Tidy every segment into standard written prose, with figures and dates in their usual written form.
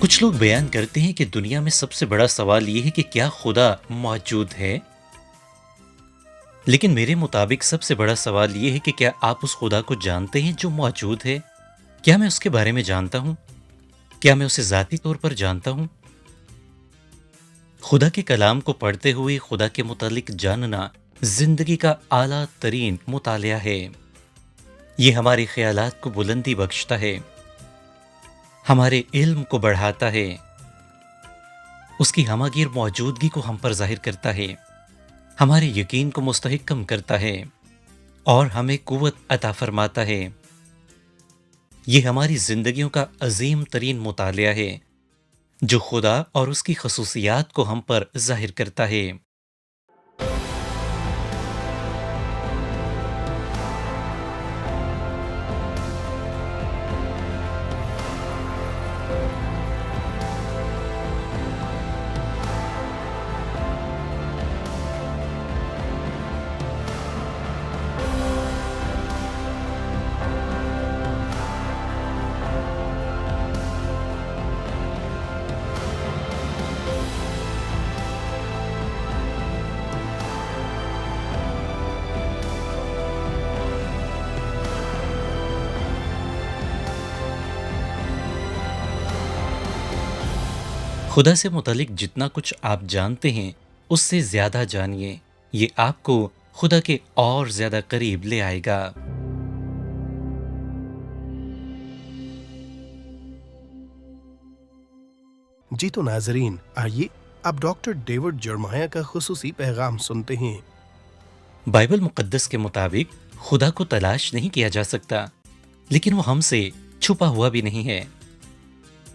کچھ لوگ بیان کرتے ہیں کہ دنیا میں سب سے بڑا سوال یہ ہے کہ کیا خدا موجود ہے؟ لیکن میرے مطابق سب سے بڑا سوال یہ ہے کہ کیا آپ اس خدا کو جانتے ہیں جو موجود ہے؟ کیا میں اس کے بارے میں جانتا ہوں؟ کیا میں اسے ذاتی طور پر جانتا ہوں؟ خدا کے کلام کو پڑھتے ہوئے خدا کے متعلق جاننا زندگی کا اعلیٰ ترین مطالعہ ہے۔ یہ ہمارے خیالات کو بلندی بخشتا ہے، ہمارے علم کو بڑھاتا ہے، اس کی ہمہ گیر موجودگی کو ہم پر ظاہر کرتا ہے، ہمارے یقین کو مستحکم کرتا ہے اور ہمیں قوت عطا فرماتا ہے۔ یہ ہماری زندگیوں کا عظیم ترین مطالعہ ہے جو خدا اور اس کی خصوصیات کو ہم پر ظاہر کرتا ہے۔ خدا سے متعلق جتنا کچھ آپ جانتے ہیں اس سے زیادہ جانیے، یہ آپ کو خدا کے اور زیادہ قریب لے آئے گا۔ جی تو ناظرین، آئیے اب ڈاکٹر ڈیوڈ جرمایا کا خصوصی پیغام سنتے ہیں۔ بائبل مقدس کے مطابق خدا کو تلاش نہیں کیا جا سکتا، لیکن وہ ہم سے چھپا ہوا بھی نہیں ہے۔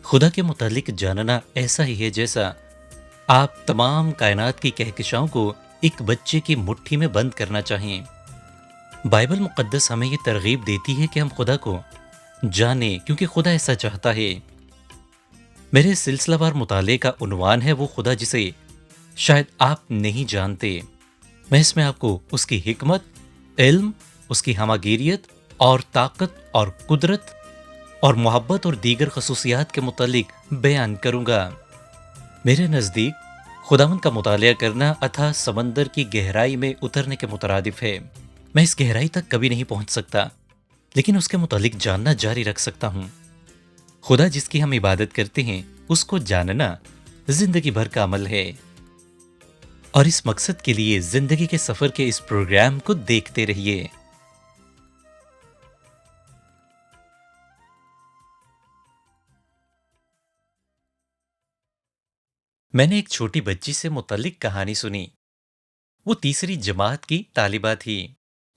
خدا کے متعلق جاننا ایسا ہی ہے جیسا آپ تمام کائنات کی کہکشاؤں کو ایک بچے کی مٹھی میں بند کرنا چاہیں۔ بائبل مقدس ہمیں یہ ترغیب دیتی ہے کہ ہم خدا کو جانیں کیونکہ خدا ایسا چاہتا ہے۔ میرے سلسلہ وار مطالعے کا عنوان ہے وہ خدا جسے شاید آپ نہیں جانتے۔ میں اس میں آپ کو اس کی حکمت، علم، اس کی ہمہ گیریت اور طاقت اور قدرت اور محبت اور دیگر خصوصیات کے متعلق بیان کروں گا۔ میرے نزدیک خداوند کا مطالعہ کرنا اتھاہ سمندر کی گہرائی میں اترنے کے مترادف ہے۔ میں اس گہرائی تک کبھی نہیں پہنچ سکتا، لیکن اس کے متعلق جاننا جاری رکھ سکتا ہوں۔ خدا جس کی ہم عبادت کرتے ہیں اس کو جاننا زندگی بھر کا عمل ہے، اور اس مقصد کے لیے زندگی کے سفر کے اس پروگرام کو دیکھتے رہیے۔ میں نے ایک چھوٹی بچی سے متعلق کہانی سنی۔ وہ تیسری جماعت کی طالبہ تھی۔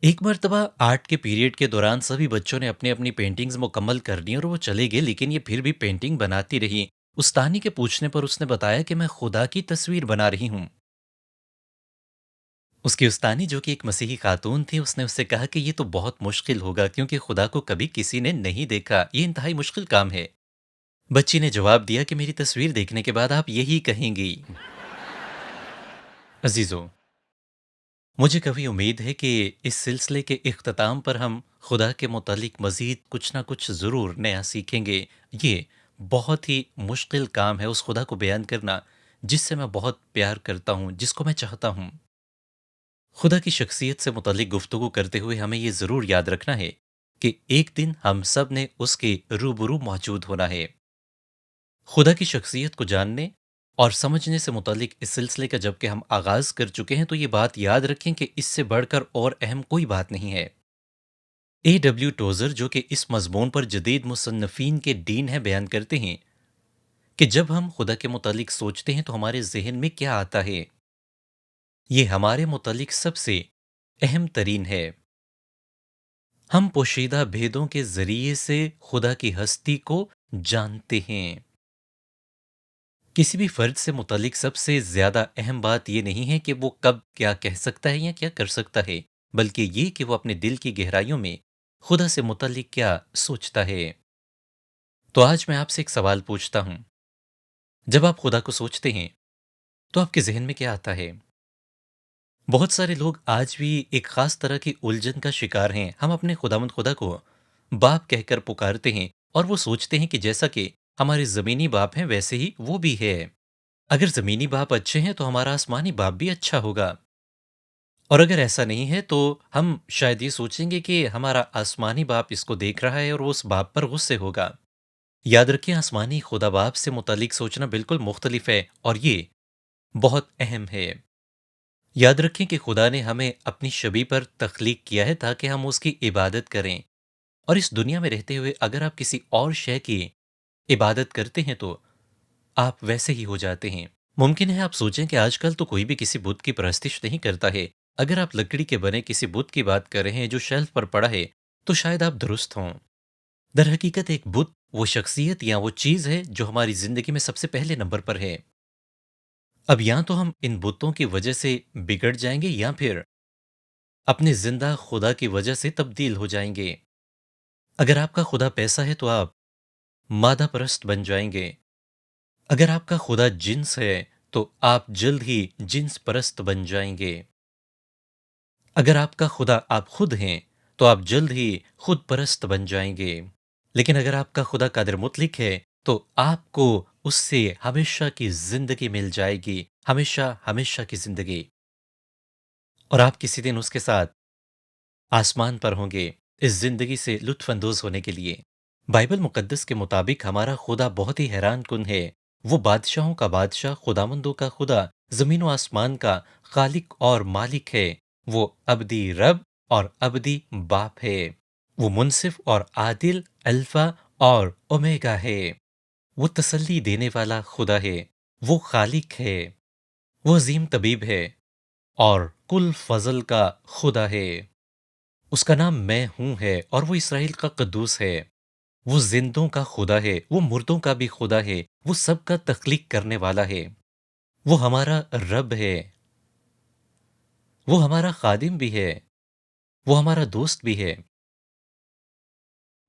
ایک مرتبہ آرٹ کے پیریڈ کے دوران سبھی بچوں نے اپنی اپنی پینٹنگز مکمل کر لی اور وہ چلے گئے، لیکن یہ پھر بھی پینٹنگ بناتی رہی۔ استانی کے پوچھنے پر اس نے بتایا کہ میں خدا کی تصویر بنا رہی ہوں۔ اس کی استانی جو کہ ایک مسیحی خاتون تھی، اس نے اس سے کہا کہ یہ تو بہت مشکل ہوگا کیونکہ خدا کو کبھی کسی نے نہیں دیکھا، یہ انتہائی مشکل کام ہے۔ بچی نے جواب دیا کہ میری تصویر دیکھنے کے بعد آپ یہی کہیں گی۔ عزیزو، مجھے کبھی امید ہے کہ اس سلسلے کے اختتام پر ہم خدا کے متعلق مزید کچھ نہ کچھ ضرور نیا سیکھیں گے۔ یہ بہت ہی مشکل کام ہے اس خدا کو بیان کرنا جس سے میں بہت پیار کرتا ہوں، جس کو میں چاہتا ہوں۔ خدا کی شخصیت سے متعلق گفتگو کرتے ہوئے ہمیں یہ ضرور یاد رکھنا ہے کہ ایک دن ہم سب نے اس کے روبرو موجود ہونا ہے۔ خدا کی شخصیت کو جاننے اور سمجھنے سے متعلق اس سلسلے کا جب کہ ہم آغاز کر چکے ہیں تو یہ بات یاد رکھیں کہ اس سے بڑھ کر اور اہم کوئی بات نہیں ہے۔ A W ٹوزر جو کہ اس مضمون پر جدید مصنفین کے ڈین ہیں بیان کرتے ہیں کہ جب ہم خدا کے متعلق سوچتے ہیں تو ہمارے ذہن میں کیا آتا ہے؟ یہ ہمارے متعلق سب سے اہم ترین ہے۔ ہم پوشیدہ بھیدوں کے ذریعے سے خدا کی ہستی کو جانتے ہیں۔ کسی بھی فرد سے متعلق سب سے زیادہ اہم بات یہ نہیں ہے کہ وہ کب کیا کہہ سکتا ہے یا کیا کر سکتا ہے، بلکہ یہ کہ وہ اپنے دل کی گہرائیوں میں خدا سے متعلق کیا سوچتا ہے۔ تو آج میں آپ سے ایک سوال پوچھتا ہوں، جب آپ خدا کو سوچتے ہیں تو آپ کے ذہن میں کیا آتا ہے؟ بہت سارے لوگ آج بھی ایک خاص طرح کی الجھن کا شکار ہیں۔ ہم اپنے خداوند خدا کو باپ کہہ کر پکارتے ہیں اور وہ سوچتے ہیں کہ جیسا کہ ہمارے زمینی باپ ہیں ویسے ہی وہ بھی ہے۔ اگر زمینی باپ اچھے ہیں تو ہمارا آسمانی باپ بھی اچھا ہوگا، اور اگر ایسا نہیں ہے تو ہم شاید یہ سوچیں گے کہ ہمارا آسمانی باپ اس کو دیکھ رہا ہے اور وہ اس باپ پر غصے ہوگا۔ یاد رکھیں، آسمانی خدا باپ سے متعلق سوچنا بالکل مختلف ہے، اور یہ بہت اہم ہے۔ یاد رکھیں کہ خدا نے ہمیں اپنی شبیہ پر تخلیق کیا ہے تاکہ ہم اس کی عبادت کریں، اور اس دنیا میں رہتے ہوئے اگر آپ کسی اور شے کی عبادت کرتے ہیں تو آپ ویسے ہی ہو جاتے ہیں۔ ممکن ہے آپ سوچیں کہ آج کل تو کوئی بھی کسی بت کی پرستش نہیں کرتا ہے۔ اگر آپ لکڑی کے بنے کسی بت کی بات کر رہے ہیں جو شیلف پر پڑا ہے تو شاید آپ درست ہوں۔ در حقیقت ایک بت وہ شخصیت یا وہ چیز ہے جو ہماری زندگی میں سب سے پہلے نمبر پر ہے۔ اب یا تو ہم ان بتوں کی وجہ سے بگڑ جائیں گے یا پھر اپنے زندہ خدا کی وجہ سے تبدیل ہو جائیں گے۔ اگر آپ کا خدا پیسہ ہے تو آپ مادہ پرست بن جائیں گے۔ اگر آپ کا خدا جنس ہے تو آپ جلد ہی جنس پرست بن جائیں گے۔ اگر آپ کا خدا آپ خود ہیں تو آپ جلد ہی خود پرست بن جائیں گے۔ لیکن اگر آپ کا خدا قادر مطلق ہے تو آپ کو اس سے ہمیشہ کی زندگی مل جائے گی، ہمیشہ ہمیشہ کی زندگی، اور آپ کسی دن اس کے ساتھ آسمان پر ہوں گے اس زندگی سے لطف اندوز ہونے کے لیے۔ بائبل مقدس کے مطابق ہمارا خدا بہت ہی حیران کن ہے۔ وہ بادشاہوں کا بادشاہ، خداوندوں کا خدا، زمین و آسمان کا خالق اور مالک ہے۔ وہ ابدی رب اور ابدی باپ ہے۔ وہ منصف اور عادل الفا اور اومیگا ہے۔ وہ تسلی دینے والا خدا ہے۔ وہ خالق ہے۔ وہ عظیم طبیب ہے اور کل فضل کا خدا ہے۔ اس کا نام میں ہوں ہے اور وہ اسرائیل کا قدوس ہے۔ وہ زندوں کا خدا ہے، وہ مردوں کا بھی خدا ہے، وہ سب کا تخلیق کرنے والا ہے۔ وہ ہمارا رب ہے، وہ ہمارا خادم بھی ہے، وہ ہمارا دوست بھی ہے،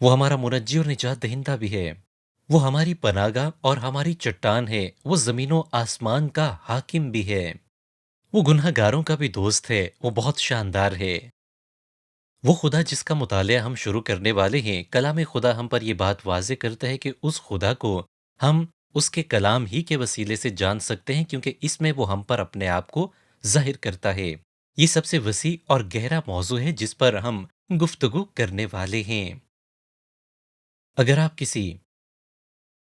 وہ ہمارا منجی اور نجات دہندہ بھی ہے۔ وہ ہماری پناہگاہ اور ہماری چٹان ہے۔ وہ زمین و آسمان کا حاکم بھی ہے۔ وہ گناہ گاروں کا بھی دوست ہے۔ وہ بہت شاندار ہے۔ وہ خدا جس کا مطالعہ ہم شروع کرنے والے ہیں، کلام خدا ہم پر یہ بات واضح کرتا ہے کہ اس خدا کو ہم اس کے کلام ہی کے وسیلے سے جان سکتے ہیں، کیونکہ اس میں وہ ہم پر اپنے آپ کو ظاہر کرتا ہے۔ یہ سب سے وسیع اور گہرا موضوع ہے جس پر ہم گفتگو کرنے والے ہیں۔ اگر آپ کسی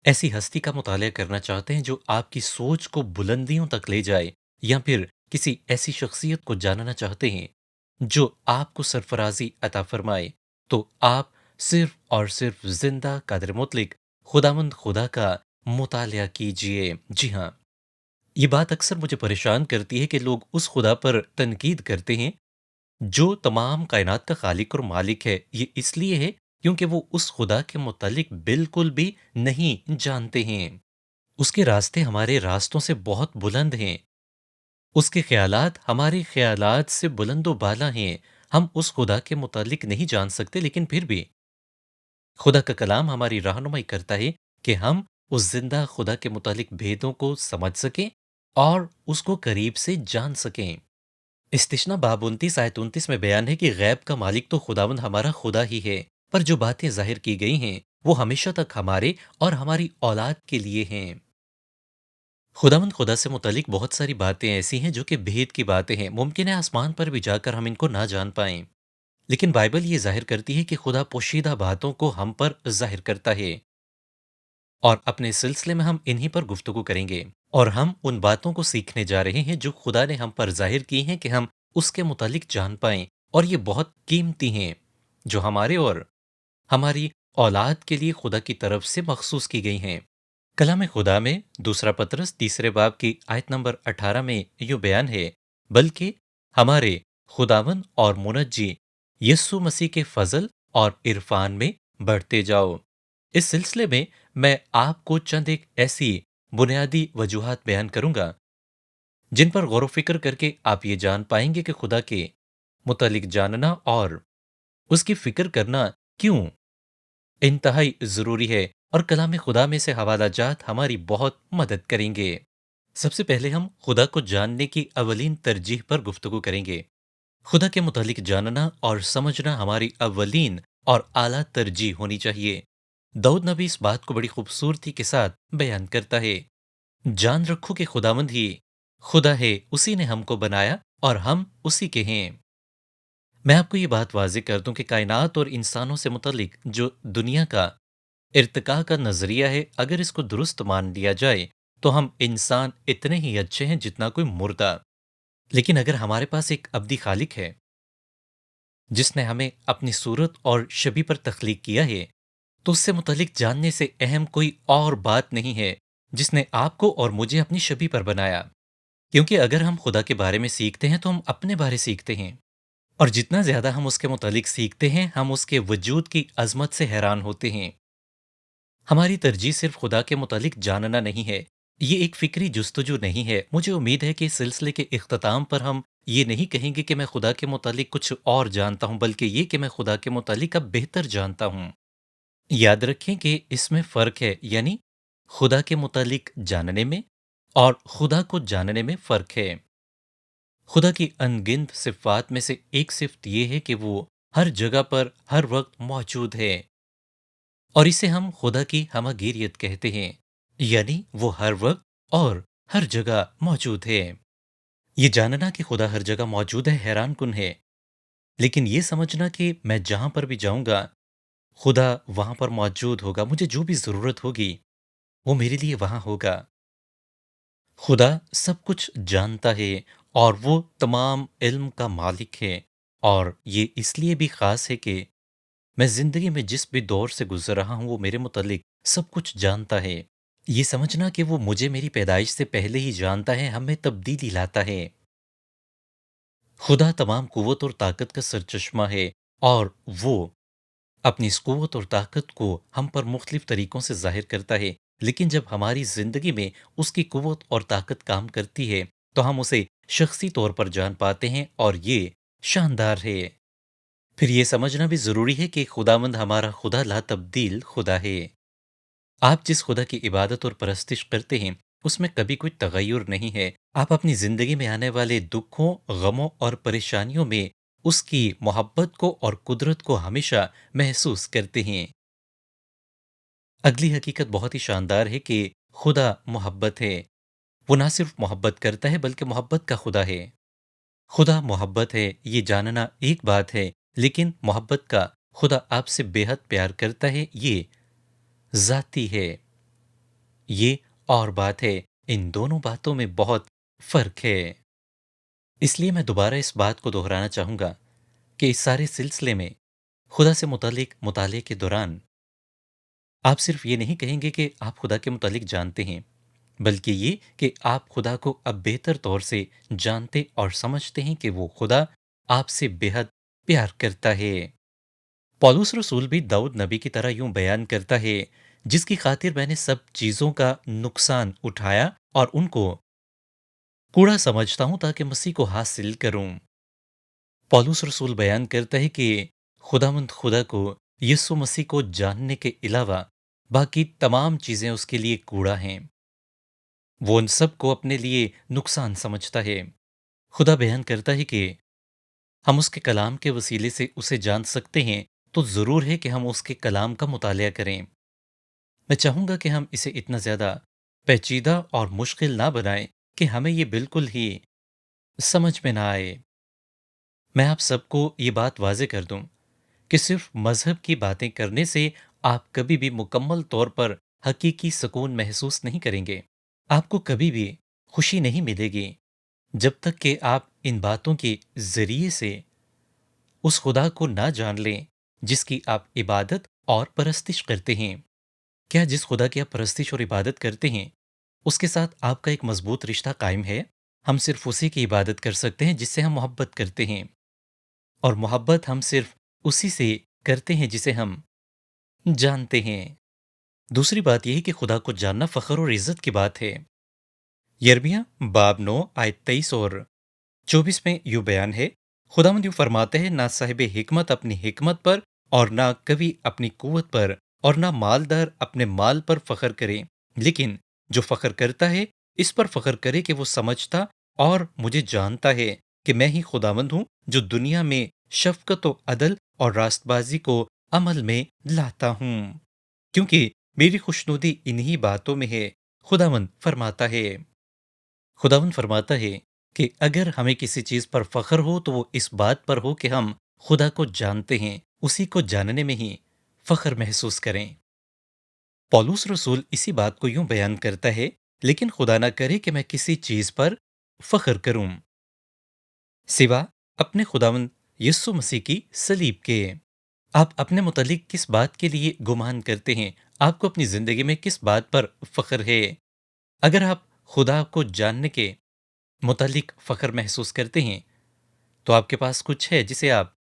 ایسی ہستی کا مطالعہ کرنا چاہتے ہیں جو آپ کی سوچ کو بلندیوں تک لے جائے، یا پھر کسی ایسی شخصیت کو جاننا چاہتے ہیں جو آپ کو سرفرازی عطا فرمائے، تو آپ صرف اور صرف زندہ قادر مطلق خداوند خدا کا مطالعہ کیجئے۔ جی ہاں، یہ بات اکثر مجھے پریشان کرتی ہے کہ لوگ اس خدا پر تنقید کرتے ہیں جو تمام کائنات کا خالق اور مالک ہے۔ یہ اس لیے ہے کیونکہ وہ اس خدا کے متعلق بالکل بھی نہیں جانتے ہیں۔ اس کے راستے ہمارے راستوں سے بہت بلند ہیں۔ اس کے خیالات ہمارے خیالات سے بلند و بالا ہیں۔ ہم اس خدا کے متعلق نہیں جان سکتے، لیکن پھر بھی خدا کا کلام ہماری رہنمائی کرتا ہے کہ ہم اس زندہ خدا کے متعلق بھیدوں کو سمجھ سکیں اور اس کو قریب سے جان سکیں۔ استثنا باب 29 آیت 29 میں بیان ہے کہ غیب کا مالک تو خداوند ہمارا خدا ہی ہے، پر جو باتیں ظاہر کی گئی ہیں وہ ہمیشہ تک ہمارے اور ہماری اولاد کے لیے ہیں۔ خداوند خدا سے متعلق بہت ساری باتیں ایسی ہیں جو کہ بھید کی باتیں ہیں، ممکن ہے آسمان پر بھی جا کر ہم ان کو نہ جان پائیں، لیکن بائبل یہ ظاہر کرتی ہے کہ خدا پوشیدہ باتوں کو ہم پر ظاہر کرتا ہے، اور اپنے سلسلے میں ہم انہی پر گفتگو کریں گے، اور ہم ان باتوں کو سیکھنے جا رہے ہیں جو خدا نے ہم پر ظاہر کی ہیں کہ ہم اس کے متعلق جان پائیں، اور یہ بہت قیمتی ہیں جو ہمارے اور ہماری اولاد کے لیے خدا کی طرف سے مخصوص کی گئی ہیں۔ کلام خدا میں دوسرا پطرس تیسرے باب کی آیت نمبر 18 میں یوں بیان ہے، بلکہ ہمارے خداوند اور منجی یسوع مسیح کے فضل اور عرفان میں بڑھتے جاؤ۔ اس سلسلے میں آپ کو چند ایک ایسی بنیادی وجوہات بیان کروں گا جن پر غور و فکر کر کے آپ یہ جان پائیں گے کہ خدا کے متعلق جاننا اور اس کی فکر کرنا کیوں انتہائی ضروری ہے، اور کلام خدا میں سے حوالہ جات ہماری بہت مدد کریں گے۔ سب سے پہلے ہم خدا کو جاننے کی اولین ترجیح پر گفتگو کریں گے۔ خدا کے متعلق جاننا اور سمجھنا ہماری اولین اور اعلیٰ ترجیح ہونی چاہیے۔ दाऊद नबी इस बात को बड़ी खूबसूरती के साथ बयान करता है। जान रखो कि खुदावंद ही खुदा है, उसी ने हमको बनाया और हम उसी के हैं। मैं आपको ये बात वाज़ेह कर दूं कि कायनात और इंसानों से मुतल्लिक जो दुनिया का इर्तिका का नज़रिया है, अगर इसको दुरुस्त मान लिया जाए, तो हम इंसान इतने ही अच्छे हैं जितना कोई मुर्दा। लेकिन अगर हमारे पास एक अब्दी खालिक है, जिसने हमें अपनी सूरत और शबी पर तख्लीक किया है, तो उससे मुतल्लिक जानने से अहम कोई और बात नहीं है, जिसने आपको और मुझे अपनी शबी पर बनाया। क्योंकि अगर हम खुदा के बारे में सीखते हैं, तो हम अपने बारे सीखते हैं। और जितना ज़्यादा हम उसके मुतालिक सीखते हैं, हम उसके वजूद की अज़मत से हैरान होते हैं। हमारी तरजीह सिर्फ खुदा के मुतालिक जानना नहीं है, ये एक फ़िक्री जुस्तजू नहीं है। मुझे उम्मीद है कि इस सिलसिले के इख्तिताम पर हम ये नहीं कहेंगे कि मैं खुदा के मुतालिक कुछ और जानता हूँ, बल्कि ये कि मैं खुदा के मुतालिक अब बेहतर जानता हूँ। याद रखें कि इसमें फ़र्क है, यानी खुदा के मुतालिक जानने में और खुदा को जानने में फ़र्क है। खुदा की अनगिनत सिफ़ात में से एक सिफ़त ये है कि वो हर जगह पर हर वक्त मौजूद है, और इसे हम खुदा की हमगीरियत कहते हैं, यानी वो हर वक्त और हर जगह मौजूद है। ये जानना कि खुदा हर जगह मौजूद है हैरान कुन है, लेकिन ये समझना कि मैं जहां पर भी जाऊंगा, खुदा वहां पर मौजूद होगा। मुझे जो भी जरूरत होगी, वो मेरे लिए वहां होगा। खुदा सब कुछ जानता है और वो तमाम इल्म का मालिक है। और ये इसलिए भी खास है कि मैं जिंदगी में जिस भी दौर से गुजर रहा हूं, वो मेरे मुतालिक सब कुछ जानता है। ये समझना कि वो मुझे मेरी पैदाइश से पहले ही जानता है, हमें तब्दीली लाता है। खुदा तमाम कुव्वत और ताकत का सरचश्मा है, और वो अपनी इस कुव्वत और ताकत को हम पर मुख्तलिफ तरीकों से जाहिर करता है। लेकिन जब हमारी जिंदगी में उसकी कुव्वत और ताकत काम करती है, तो हम उसे शख्सी तौर पर जान पाते हैं, और ये शानदार है। फिर ये समझना भी जरूरी है कि खुदावंद हमारा खुदा ला तब्दील खुदा है। आप जिस खुदा की इबादत और परस्तिश करते हैं, उसमें कभी कोई तगय्युर नहीं है। आप अपनी जिंदगी में आने वाले दुखों, गमों और परेशानियों में उसकी मोहब्बत को और कुदरत को हमेशा महसूस करते हैं। अगली हकीकत बहुत ही शानदार है कि खुदा मोहब्बत है। वो ना सिर्फ मोहब्बत करता है, बल्कि मोहब्बत का खुदा है। खुदा मोहब्बत है, ये जानना एक बात है, लेकिन मोहब्बत का खुदा आपसे बेहद प्यार करता है, ये जाती है। ये और बात है। इन दोनों बातों में बहुत फर्क है। इसलिए मैं दोबारा इस बात को दोहराना चाहूंगा कि इस सारे सिलसिले में खुदा से मुतालिक मुताले के दौरान आप सिर्फ ये नहीं कहेंगे कि आप खुदा के मुतालिक जानते हैं, बल्कि ये कि आप खुदा को अब बेहतर तौर से जानते और समझते हैं कि वो खुदा आपसे बेहद प्यार करता है। पौलुस रसूल भी दाऊद नबी की तरह यूं बयान करता है, जिसकी खातिर मैंने सब चीजों का नुकसान उठाया और उनको कूड़ा समझता हूं ताकि मसीह को हासिल करूं। पौलुस रसूल बयान करता है कि खुदामंद खुदा को, यीशु मसीह को जानने के अलावा बाकी तमाम चीजें उसके लिए कूड़ा हैं। वो उन सब को अपने लिए नुकसान समझता है। खुदा बयान करता है कि हम उसके कलाम के वसीले से उसे जान सकते हैं, तो जरूर है कि हम उसके कलाम का मुतालिया करें। मैं चाहूंगा कि हम इसे इतना ज्यादा पेचीदा और मुश्किल ना बनाएं कि हमें ये बिल्कुल ही समझ में ना आए। मैं आप सबको ये बात वाज़ेह कर दूं कि सिर्फ मज़हब की बातें करने से आप कभी भी मुकम्मल तौर पर हकीकी सुकून महसूस नहीं करेंगे। आपको कभी भी खुशी नहीं मिलेगी जब तक कि आप इन बातों के ज़रिए से उस खुदा को ना जान लें जिसकी आप इबादत और परस्तिश करते हैं। क्या जिस खुदा की आप परस्तिश और इबादत करते हैं, उसके साथ आपका एक मजबूत रिश्ता कायम है? हम सिर्फ उसी की इबादत कर सकते हैं जिससे हम मोहब्बत करते हैं, और मोहब्बत हम सिर्फ उसी से करते हैं जिसे हम जानते हैं। दूसरी बात यह है कि खुदा को जानना फख्र और इज्जत की बात है। यिर्मयाह बाब 9 आयत 23 और 24 में यूं बयान है, खुदावंद यूं फरमाते हैं, ना साहिब हिकमत अपनी हिकमत पर, और ना कवि अपनी कुवत पर, और ना मालदार अपने माल पर फख्र करे, लेकिन जो फख्र करता है इस पर फख्र करे कि वो समझता और मुझे जानता है कि मैं ही खुदावंद हूं, जो दुनिया में शफकत व अदल और रास्तबाजी को अमल में लाता हूं। क्योंकि मेरी खुशनुदी इन्हीं बातों में है। खुदावंद फरमाता है कि अगर हमें किसी चीज पर फख्र हो तो वो इस बात पर हो कि हम खुदा को जानते हैं, उसी को जानने में ही फख्र महसूस करें। पौलुस रसूल इसी बात को यूं बयान करता है, लेकिन खुदा ना करे कि मैं किसी चीज पर फख्र करूं सिवा अपने खुदावंद यीशु मसीह की सलीब के। आप अपने मुतालिक किस बात के लिए गुमान करते हैं? आपको अपनी जिंदगी में किस बात पर फख्र है? अगर आप खुदा को जानने के मुतालिक फख्र महसूस करते हैं, तो आपके पास कुछ है जिसे आप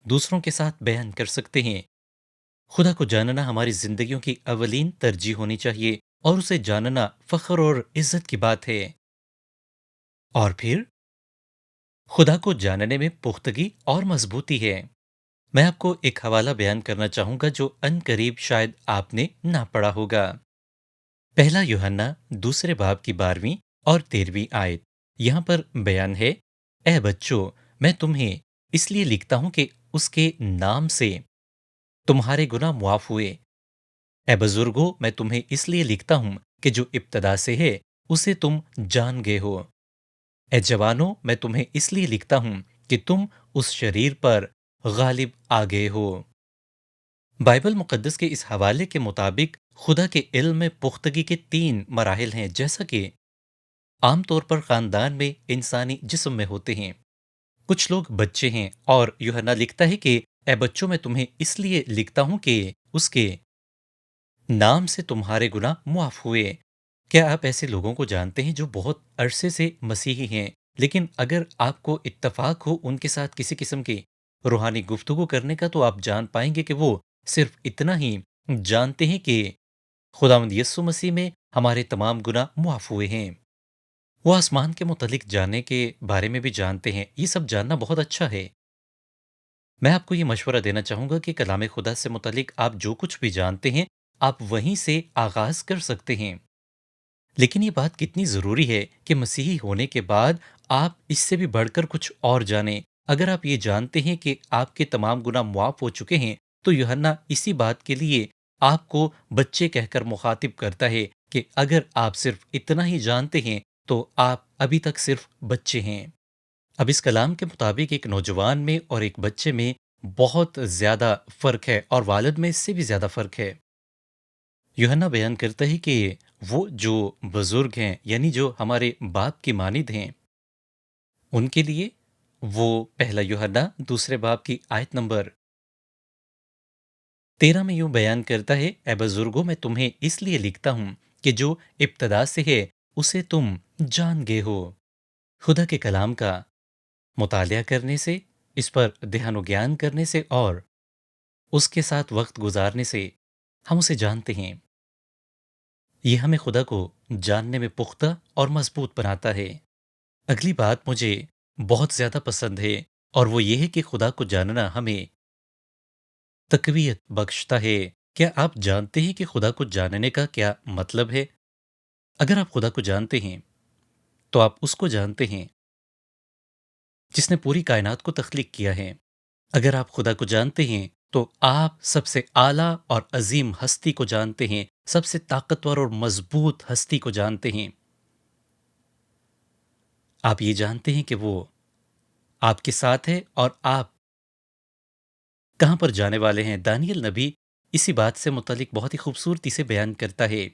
दूसरों के साथ बयान कर सकते हैं। खुदा को जानना हमारी जिंदगियों की अवलीन तरजीह होनी चाहिए और उसे जानना फख्र और इज्जत की बात है। और फिर खुदा को जानने में पुख्तगी और मजबूती है। मैं आपको एक हवाला बयान करना चाहूंगा जो अनकरीब शायद आपने ना पढ़ा होगा। पहला यूहन्ना दूसरे बाब की 12वीं और 13वीं आयत। यहां पर बयान है, ए बच्चों, मैं तुम्हें इसलिए लिखता हूं कि उसके नाम से तुम्हारे गुनाह मुआफ हुए। ए बुजुर्गो, मैं तुम्हें इसलिए लिखता हूं कि जो इब्तदा से है उसे तुम जान गए हो। ए जवानों, मैं तुम्हें इसलिए लिखता हूं कि तुम उस शरीर पर गालिब आ गए हो। बाइबल मुकद्दस के इस हवाले के मुताबिक खुदा के इल्म में पुख्तगी के 3 मराहिल हैं, जैसा कि आमतौर पर खानदान में इंसानी जिस्म में होते हैं। कुछ लोग बच्चे हैं और यूहन्ना लिखता है कि ए बच्चों, मैं तुम्हें इसलिए लिखता हूं कि उसके नाम से तुम्हारे गुनाह मुआफ हुए। क्या आप ऐसे लोगों को जानते हैं जो बहुत अरसे से मसीही हैं, लेकिन अगर आपको इत्तफाक हो उनके साथ किसी किस्म की रूहानी गुफ्तगू करने का, तो आप जान पाएंगे कि वो सिर्फ इतना ही जानते हैं कि खुदावंद यीशु मसीह में हमारे तमाम गुनाह मुआफ हुए हैं। वो आसमान के मुतलिक जानने के बारे में भी जानते हैं। ये सब जानना बहुत अच्छा है। मैं आपको ये मशवरा देना चाहूंगा कि कलाम खुदा से मुतलिक आप जो कुछ भी जानते हैं, आप वहीं से आगाज कर सकते हैं। लेकिन ये बात कितनी ज़रूरी है कि मसीही होने के बाद आप इससे भी बढ़कर कुछ और जानें। अगर आप ये जानते हैं कि आपके तमाम गुनाह मुआफ हो चुके हैं, तो यूहन्ना इसी बात के लिए आपको बच्चे कहकर मुखातिब करता है कि अगर आप सिर्फ इतना ही जानते हैं, तो आप अभी तक सिर्फ बच्चे हैं। अब इस कलाम के मुताबिक एक नौजवान में और एक बच्चे में बहुत ज़्यादा फ़र्क है और वालिद में इससे भी ज़्यादा फ़र्क है। यूहन्ना बयान करता है कि वो जो बुजुर्ग हैं, यानी जो हमारे बाप की मानिद हैं, उनके लिए वो पहला यूहन्ना दूसरे बाब की आयत नंबर 13 में यूं बयान करता है, ए बुजुर्गों, मैं तुम्हें इसलिए लिखता हूं कि जो इब्तदा से है उसे तुम जान गए हो। खुदा के कलाम का मुतालिया करने से, इस पर ध्यान ज्ञान करने से और उसके साथ वक्त गुजारने से हम उसे जानते हैं। ये हमें खुदा को जानने में पुख्ता और मजबूत बनाता है। अगली बात मुझे बहुत ज्यादा पसंद है और वो ये है कि खुदा को जानना हमें तकवीत बख्शता है। क्या आप जानते हैं कि खुदा को जानने का क्या मतलब है? अगर आप खुदा को जानते हैं, तो आप उसको जानते हैं जिसने पूरी कायनात को तख्लीक किया है। अगर आप खुदा को जानते हैं, तो आप सबसे आला और अजीम हस्ती को जानते हैं, सबसे ताकतवर और मजबूत हस्ती को जानते हैं। आप ये जानते हैं कि वो आपके साथ है और आप कहां पर जाने वाले हैं। दानियल नबी इसी बात से मुतालिक बहुत ही खूबसूरती से बयान करता है।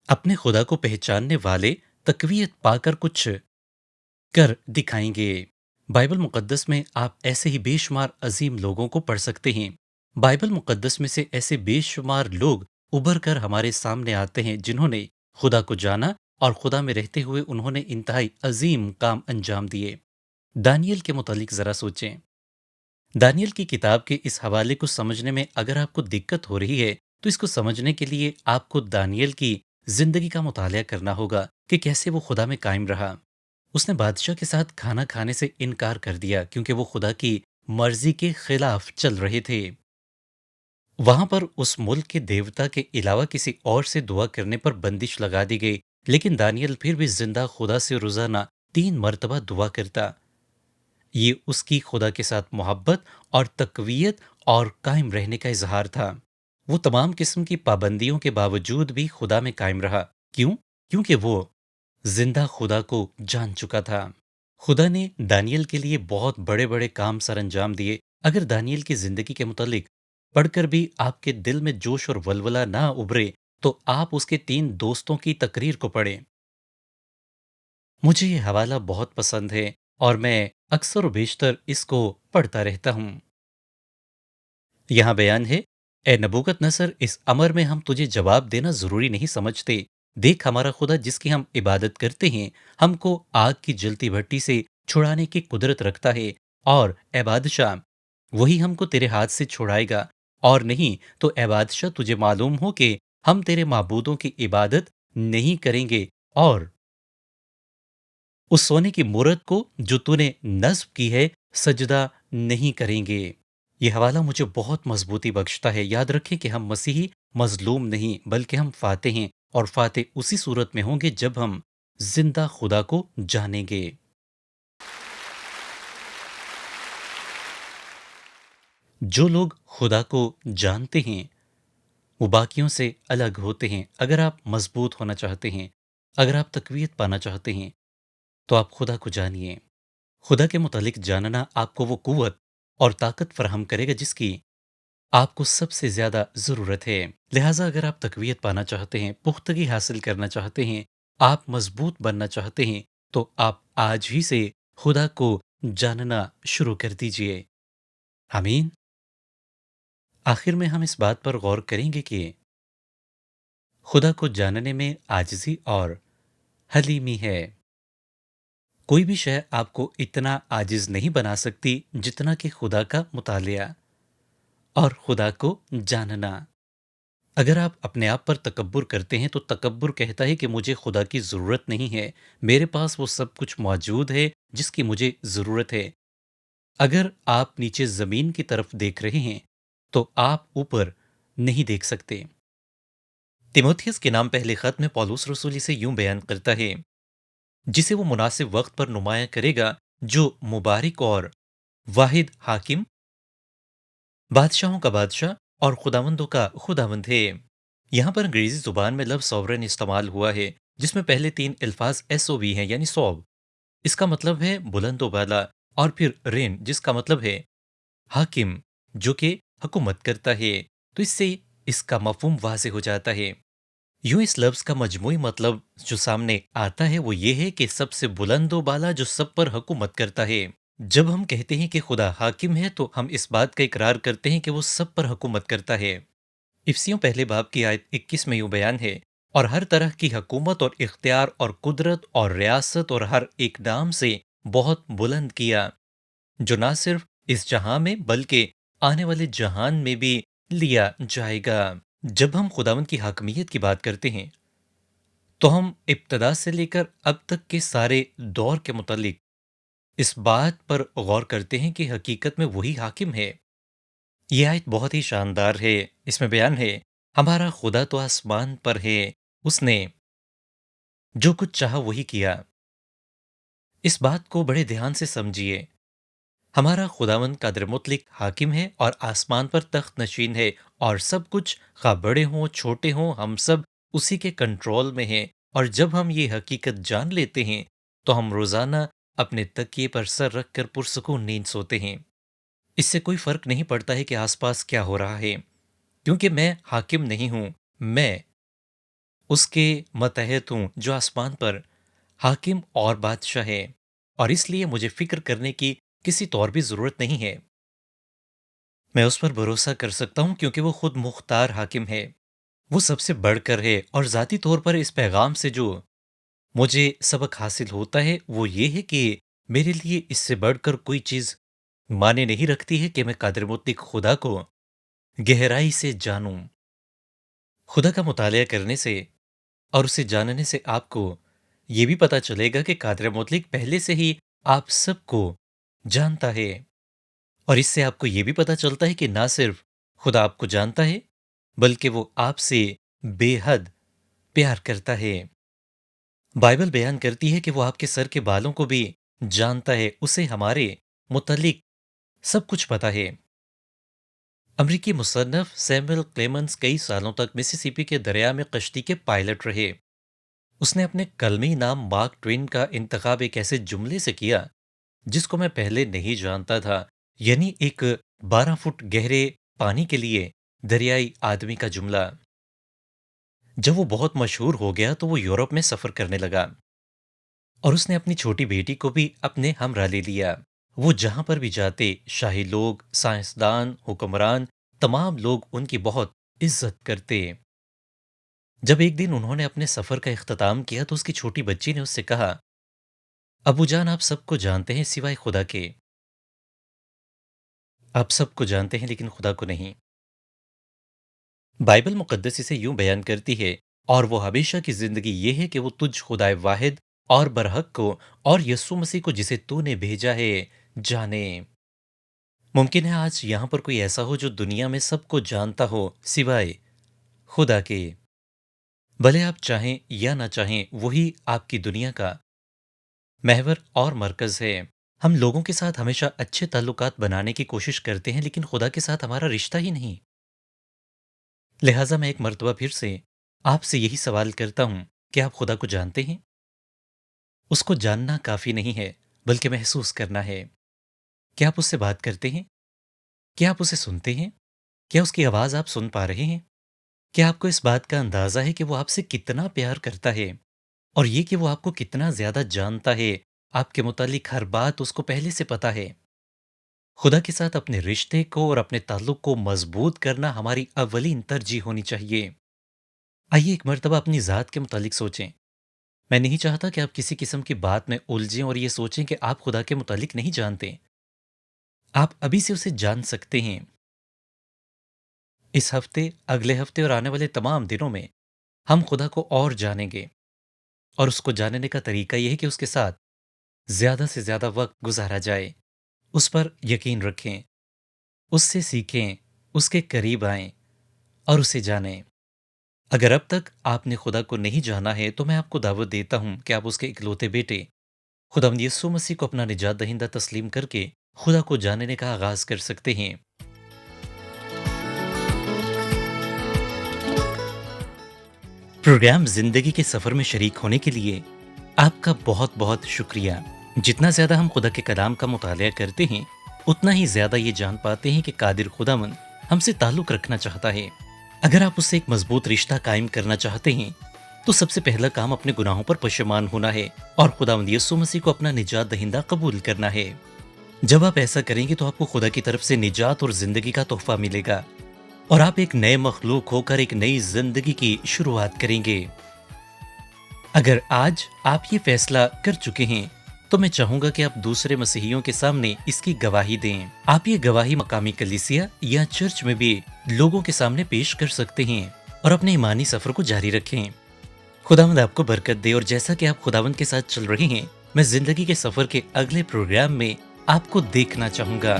अपने खुदा को पहचानने वाले तकवीत पाकर कुछ कर दिखाएंगे। बाइबल मुकद्दस में आप ऐसे ही बेशुमार अजीम लोगों को पढ़ सकते हैं। बाइबल मुकद्दस में से ऐसे बेशुमार लोग उभर कर हमारे सामने आते हैं जिन्होंने खुदा को जाना और खुदा में रहते हुए उन्होंने इंतहाई अजीम काम अंजाम दिए। दानियल के मुतालिक जरा सोचें। दानियल की किताब के इस हवाले को समझने में अगर आपको दिक्कत हो रही है, तो इसको समझने के लिए आपको दानियल की जिंदगी का मुतालिया करना होगा कि कैसे वो खुदा में कायम रहा। उसने बादशाह के साथ खाना खाने से इनकार कर दिया क्योंकि वो खुदा की मर्जी के खिलाफ चल रहे थे। वहां पर उस मुल्क के देवता के अलावा किसी और से दुआ करने पर बंदिश लगा दी गई, लेकिन दानियल फिर भी जिंदा खुदा से रोजाना 3 मरतबा दुआ करता। ये उसकी खुदा के साथ मोहब्बत और तकवीयत और कायम रहने का इजहार था। وہ तमाम किस्म की पाबंदियों के बावजूद भी खुदा में कायम रहा। क्यों? क्योंकि वो जिंदा खुदा को जान चुका था। खुदा ने दानियल के लिए बहुत बड़े बड़े काम सर अंजाम दिए। अगर दानियल की जिंदगी के मुतालिक पढ़कर भी आपके दिल में जोश और वलवला ना उभरे, तो आप उसके 3 दोस्तों की तकरीर को पढ़ें। मुझे ये हवाला बहुत पसंद है और मैं अक्सर व बेशतर इसको पढ़ता रहता हूँ। यहाँ बयान है, ए नबूकत नसर, इस अमर में हम तुझे जवाब देना जरूरी नहीं समझते। देख, हमारा खुदा जिसकी हम इबादत करते हैं, हमको आग की जलती भट्टी से छुड़ाने की कुदरत रखता है। और ए बादशाह, वही हमको तेरे हाथ से छुड़ाएगा। और नहीं तो ए बादशाह, तुझे मालूम हो कि हम तेरे माबूदों की इबादत नहीं करेंगे और उस सोने की मूरत को जो तूने नस्ब की है सजदा नहीं करेंगे। ये हवाला मुझे बहुत मजबूती बख्शता है। याद रखें कि हम मसीही मजलूम नहीं बल्कि हम फाते हैं, और फाते उसी सूरत में होंगे जब हम जिंदा खुदा को जानेंगे। जो लोग खुदा को जानते हैं वो बाकियों से अलग होते हैं। अगर आप मजबूत होना चाहते हैं, अगर आप तकवीत पाना चाहते हैं, तो आप खुदा को जानिए। खुदा के मुतालिक जानना आपको वो कुव्वत और ताकत फराहम करेगा जिसकी आपको सबसे ज्यादा जरूरत है। लिहाजा अगर आप तकवीत पाना चाहते हैं, पुख्तगी हासिल करना चाहते हैं, आप मजबूत बनना चाहते हैं, तो आप आज ही से खुदा को जानना शुरू कर दीजिए। आमीन। आखिर में हम इस बात पर गौर करेंगे कि खुदा को जानने में आजिजी और हलीमी है। कोई भी शय आपको इतना आजिज नहीं बना सकती जितना कि खुदा का मुतालिया और खुदा को जानना। अगर आप अपने आप पर तकब्बुर करते हैं तो तकब्बुर कहता है कि मुझे खुदा की ज़रूरत नहीं है, मेरे पास वो सब कुछ मौजूद है जिसकी मुझे ज़रूरत है। अगर आप नीचे ज़मीन की तरफ देख रहे हैं तो आप ऊपर नहीं देख सकते। तिमोथियस के नाम पहले खत में पौलुस रसूल इसे यूं बयान करता है, जिसे वो मुनासिब वक्त पर नुमाया करेगा, जो मुबारिक और वाहिद हाकिम, बादशाहों का बादशाह और खुदावंदों का खुदावंद है। यहाँ पर अंग्रेजी जुबान में लफ्ज सॉवरेन इस्तेमाल हुआ है, जिसमें पहले 3 अल्फाज एसओवी हैं, यानी सौब। इसका मतलब है बुलंद वाला, और फिर रेन जिसका मतलब है हाकिम, जो कि हुकूमत करता है। तो इससे इसका मफहूम वाज़ेह हो जाता है। यूं इस लफ्ज का मजमूई मतलब जो सामने आता है वो ये है कि सबसे बुलंद व बाला जो सब पर हुकूमत करता है। जब हम कहते हैं कि खुदा हाकिम है तो हम इस बात का इकरार करते हैं कि वो सब पर हुकूमत करता है। इफ्सियों पहले बाब की आयत 21 में यूं बयान है, और हर तरह की हुकूमत और इख्तियार और कुदरत और रियासत और हर इकदाम से बहुत बुलंद किया, जो ना सिर्फ इस जहां में बल्कि आने वाले जहान में भी लिया जाएगा। जब हम खुदावंद की हाकमियत की बात करते हैं तो हम इब्तदा से लेकर अब तक के सारे दौर के मुतालिक इस बात पर गौर करते हैं कि हकीकत में वही हाकिम है। यह आयत बहुत ही शानदार है। इसमें बयान है, हमारा खुदा तो आसमान पर है, उसने जो कुछ चाहा वही किया। इस बात को बड़े ध्यान से समझिए। हमारा खुदावंद कादिर मुतलिक हाकिम है और आसमान पर तख्त नशीन है, और सब कुछ खा बड़े हों छोटे हों हम सब उसी के कंट्रोल में हैं। और जब हम ये हकीकत जान लेते हैं तो हम रोजाना अपने तकिए पर सर रखकर पुरसकून नींद सोते हैं। इससे कोई फर्क नहीं पड़ता है कि आसपास क्या हो रहा है, क्योंकि मैं हाकिम नहीं हूं, मैं उसके मतहत हूं जो आसमान पर हाकिम और बादशाह है। और इसलिए मुझे फिक्र करने की किसी तौर भी जरूरत नहीं है। मैं उस पर भरोसा कर सकता हूं क्योंकि वो खुद मुख्तार हाकिम है। वो सबसे बढ़कर है, और जाती तौर पर इस पैगाम से जो मुझे सबक हासिल होता है वो ये है कि मेरे लिए इससे बढ़कर कोई चीज माने नहीं रखती है कि मैं कादिर मुतलिक खुदा को गहराई से जानूं। खुदा का मुतालिया करने से और उसे जानने से आपको ये भी पता चलेगा कि कादिर मुतलिक पहले से ही आप सबको जानता है। और इससे आपको ये भी पता चलता है कि ना सिर्फ खुदा आपको जानता है बल्कि वो आपसे बेहद प्यार करता है। बाइबल बयान करती है कि वो आपके सर के बालों को भी जानता है, उसे हमारे मुतल्लिक सब कुछ पता है। امریکی مصنف سیموئل کلیمنز کئی سالوں تک مسیسیپی کے دریا میں کشتی کے پائلٹ رہے۔ اس نے اپنے کلمی نام مارک ٹوین کا انتخاب ایک ایسے جملے سے کیا جس کو میں پہلے نہیں جانتا تھا، یعنی ایک 12 فٹ گہرے پانی کے لیے دریائی آدمی کا جملہ۔ جب وہ بہت مشہور ہو گیا تو وہ یورپ میں سفر کرنے لگا اور اس نے اپنی چھوٹی بیٹی کو بھی اپنے ہمراہ لے لیا۔ وہ جہاں پر بھی جاتے، شاہی لوگ، سائنسدان، حکمران، تمام لوگ ان کی بہت عزت کرتے۔ جب ایک دن انہوں نے اپنے سفر کا اختتام کیا تو اس کی چھوٹی بچی نے اس سے کہا، ابو جان آپ سب کو جانتے ہیں سوائے خدا کے، آپ سب کو جانتے ہیں لیکن خدا کو نہیں۔ بائبل مقدس اسے یوں بیان کرتی ہے، اور وہ ہمیشہ کی زندگی یہ ہے کہ وہ تجھ خدائے واحد اور برحق کو اور یسوع مسیح کو جسے تو نے بھیجا ہے جانے۔ ممکن ہے آج یہاں پر کوئی ایسا ہو جو دنیا میں سب کو جانتا ہو سوائے خدا کے، بھلے آپ چاہیں یا نہ چاہیں وہی آپ کی دنیا کا محور اور مرکز ہے۔ ہم لوگوں کے ساتھ ہمیشہ اچھے تعلقات بنانے کی کوشش کرتے ہیں لیکن خدا کے ساتھ ہمارا رشتہ ہی نہیں۔ لہٰذا میں ایک مرتبہ پھر سے آپ سے یہی سوال کرتا ہوں کہ آپ خدا کو جانتے ہیں؟ اس کو جاننا کافی نہیں ہے بلکہ محسوس کرنا ہے۔ کیا آپ اس سے بات کرتے ہیں؟ کیا آپ اسے سنتے ہیں؟ کیا اس کی آواز آپ سن پا رہے ہیں؟ کیا آپ کو اس بات کا اندازہ ہے کہ وہ آپ سے کتنا پیار کرتا ہے اور یہ کہ وہ آپ کو کتنا زیادہ جانتا ہے؟ آپ کے متعلق ہر بات اس کو پہلے سے پتا ہے۔ خدا کے ساتھ اپنے رشتے کو اور اپنے تعلق کو مضبوط کرنا ہماری اولین ترجیح ہونی چاہیے۔ آئیے ایک مرتبہ اپنی ذات کے متعلق سوچیں۔ میں نہیں چاہتا کہ آپ کسی قسم کی بات میں الجھیں اور یہ سوچیں کہ آپ خدا کے متعلق نہیں جانتے۔ آپ ابھی سے اسے جان سکتے ہیں۔ اس ہفتے، اگلے ہفتے اور آنے والے تمام دنوں میں ہم خدا کو اور جانیں گے، اور اس کو جاننے کا طریقہ یہ ہے کہ اس کے ساتھ زیادہ سے زیادہ وقت گزارا جائے، اس پر یقین رکھیں، اس سے سیکھیں، اس کے قریب آئیں اور اسے جانیں۔ اگر اب تک آپ نے خدا کو نہیں جانا ہے تو میں آپ کو دعوت دیتا ہوں کہ آپ اس کے اکلوتے بیٹے خداوند یسوع مسیح کو اپنا نجات دہندہ تسلیم کر کے خدا کو جاننے کا آغاز کر سکتے ہیں۔ پروگرام زندگی کے سفر میں شریک ہونے کے لیے آپ کا بہت بہت شکریہ۔ جتنا زیادہ ہم خدا کے کلام کا مطالعہ کرتے ہیں اتنا ہی زیادہ یہ جان پاتے ہیں کہ قادر خداوند ہم سے تعلق رکھنا چاہتا ہے۔ اگر آپ اس سے ایک مضبوط رشتہ قائم کرنا چاہتے ہیں تو سب سے پہلا کام اپنے گناہوں پر پشیمان ہونا ہے اور خداوند یسوع مسیح کو اپنا نجات دہندہ قبول کرنا ہے۔ جب آپ ایسا کریں گے تو آپ کو خدا کی طرف سے نجات اور زندگی کا تحفہ ملے گا اور آپ ایک نئے مخلوق ہو کر ایک نئی زندگی کی شروعات کریں گے۔ اگر آج آپ یہ فیصلہ کر چکے ہیں تو میں چاہوں گا کہ آپ دوسرے مسیحیوں کے سامنے اس کی گواہی دیں۔ آپ یہ گواہی مقامی کلیسیا یا چرچ میں بھی لوگوں کے سامنے پیش کر سکتے ہیں اور اپنے ایمانی سفر کو جاری رکھیں۔ خداوند آپ کو برکت دے، اور جیسا کہ آپ خداوند کے ساتھ چل رہے ہیں، میں زندگی کے سفر کے اگلے پروگرام میں آپ کو دیکھنا چاہوں گا۔